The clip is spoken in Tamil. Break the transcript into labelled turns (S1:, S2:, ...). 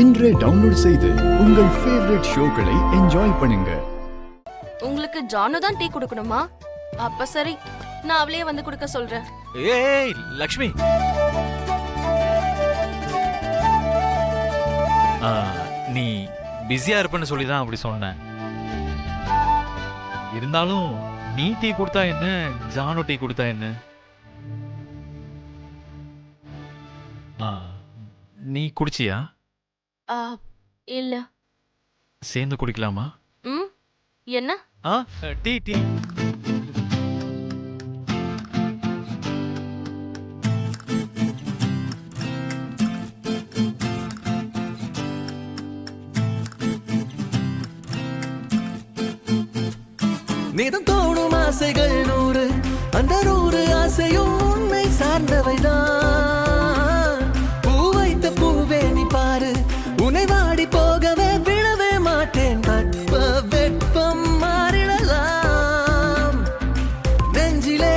S1: இன்றே டவுன்லோட் செய்து உங்கள் ஃபேவரட் ஷோக்களை என்ஜாய் பண்ணுங்க.
S2: உங்களுக்கு ஜானு தான் டீ கொடுக்கணுமா? அப்ப சரி, நான் அவளையே வந்து கொடுக்க சொல்றேன்.
S3: ஏய் லக்ஷ்மி, நீ பிஸியா இருப்பேன்னு சொல்லி தான் அப்படி சொன்னேன். இருந்தாலும் நீ டீ கொடுத்தா என்ன, ஜானு டீ கொடுத்தா என்ன? நீ குடிச்சியா?
S2: இல்ல.
S3: சேர்ந்து குடிக்கலாமா?
S2: என்ன?
S3: Tea tea.
S4: நிதம் தோணும் ஆசைகள் 100, அந்த 100 ஆசையும் உன்னை சார்ந்தவைதான். பூ வைத்த பூவே நீ பாரு, உன்னை வாடி போகவே விடவே மாட்டேன். வெப்பம் மாறிடலாம், நெஞ்சிலே